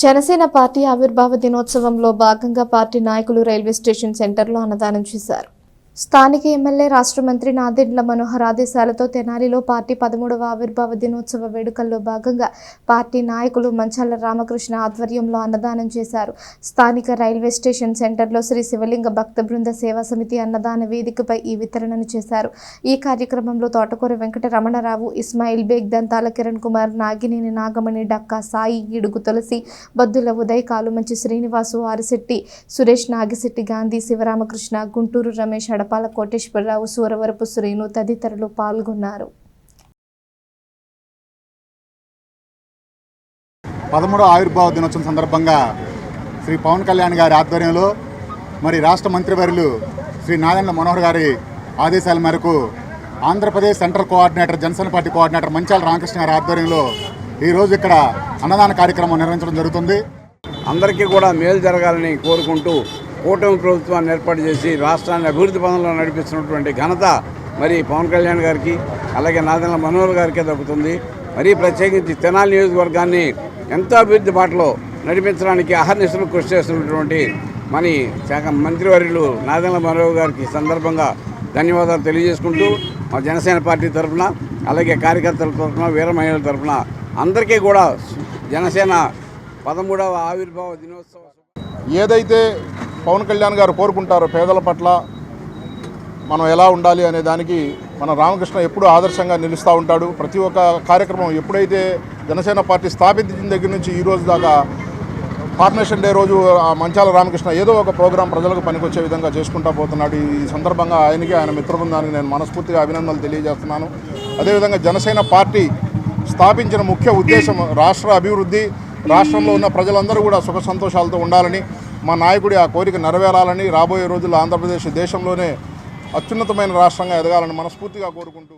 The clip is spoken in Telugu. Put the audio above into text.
జనసేన పార్టీ ఆవిర్భావ దినోత్సవంలో భాగంగా పార్టీ నాయకులు రైల్వే స్టేషన్ సెంటర్లో అన్నదానం చేశారు. స్థానిక ఎమ్మెల్యే రాష్ట్ర మంత్రి నాదెండ్ల మనోహర్ ఆదేశాలతో తెనాలిలో పార్టీ 13వ ఆవిర్భావ దినోత్సవ వేడుకల్లో భాగంగా పార్టీ నాయకులు మంచాల రామకృష్ణ ఆధ్వర్యంలో అన్నదానం చేశారు. స్థానిక రైల్వే స్టేషన్ సెంటర్లో శ్రీ శివలింగ భక్త బృంద సేవా సమితి అన్నదాన వేదికపై ఈ వితరణను చేశారు. ఈ కార్యక్రమంలో తోటకూర వెంకట రమణరావు, ఇస్మాయిల్ బేగ్, దంతాల కిరణ్ కుమార్, నాగినేని నాగమణి, డక్కా సాయి, గిడుగు తులసి, బద్దుల ఉదయ్, కాలుమంచి శ్రీనివాసు, ఆరిశెట్టి సురేష్, నాగిశెట్టి గాంధీ, శివరామకృష్ణ, గుంటూరు రమేష్, అడపాల కోటేశ్వరరావు, సూరవరపు శ్రీను తదితరులు పాల్గొన్నారు. 13వ ఆవిర్భావ దినోత్సవం సందర్భంగా శ్రీ పవన్ కళ్యాణ్ గారి ఆధ్వర్యంలో మరి రాష్ట్ర మంత్రివర్యులు శ్రీ నాదెండ్ల మనోహర్ గారి ఆదేశాల మేరకు Andhra Pradesh central coordinator, Janasena party coordinator Manchala Ramakrishna గారి ఆధ్వర్యంలో ఈరోజు ఇక్కడ అన్నదాన కార్యక్రమం నిర్వహించడం జరుగుతుంది. అందరికీ కూడా మేలు జరగాలని కోరుకుంటూ కూటమి ప్రభుత్వాన్ని ఏర్పాటు చేసి రాష్ట్రాన్ని అభివృద్ధి పదంలో నడిపిస్తున్నటువంటి ఘనత మరి పవన్ కళ్యాణ్ గారికి, అలాగే నాదెండ్ల మనోహర్ గారికే దక్కుతుంది. మరీ ప్రత్యేకించి తెనాలి నియోజకవర్గాన్ని ఎంతో అభివృద్ధి బాటలో నడిపించడానికి అహర్నిశలు కృషి చేస్తున్నటువంటి శాఖ మంత్రివర్యులు నాదెండ్ల మనోహర్ గారికి సందర్భంగా ధన్యవాదాలు తెలియజేసుకుంటూ మా జనసేన పార్టీ తరఫున, అలాగే కార్యకర్తల తరఫున, వీర మహిళల తరఫున అందరికీ కూడా జనసేన 13వ ఆవిర్భావ దినోత్సవం. ఏదైతే పవన్ కళ్యాణ్ గారు కోరుకుంటారో పేదల పట్ల మనం ఎలా ఉండాలి అనే దానికి మన రామకృష్ణ ఎప్పుడూ ఆదర్శంగా నిలుస్తూ ఉంటాడు. ప్రతి ఒక్క కార్యక్రమం ఎప్పుడైతే జనసేన పార్టీ స్థాపించిన దగ్గర నుంచి ఈ రోజు దాకా ఫార్మేషన్ డే రోజు మంచాల రామకృష్ణ ఏదో ఒక ప్రోగ్రాం ప్రజలకు పనికొచ్చే విధంగా చేసుకుంటూ పోతున్నాడు. ఈ సందర్భంగా ఆయనకి, ఆయన మిత్ర బృందానికి నేను మనస్ఫూర్తిగా అభినందనలు తెలియజేస్తున్నాను. అదేవిధంగా జనసేన పార్టీ స్థాపించిన ముఖ్య ఉద్దేశం రాష్ట్ర అభివృద్ధి, రాష్ట్రంలో ఉన్న ప్రజలందరూ కూడా సుఖ సంతోషాలతో ఉండాలని, మా నాయకుడి ఆ కోరిక నెరవేరాలని, రాబోయే రోజుల్లో ఆంధ్రప్రదేశ్ దేశంలోనే అత్యున్నతమైన రాష్ట్రంగా ఎదగాలని మనస్ఫూర్తిగా కోరుకుంటూ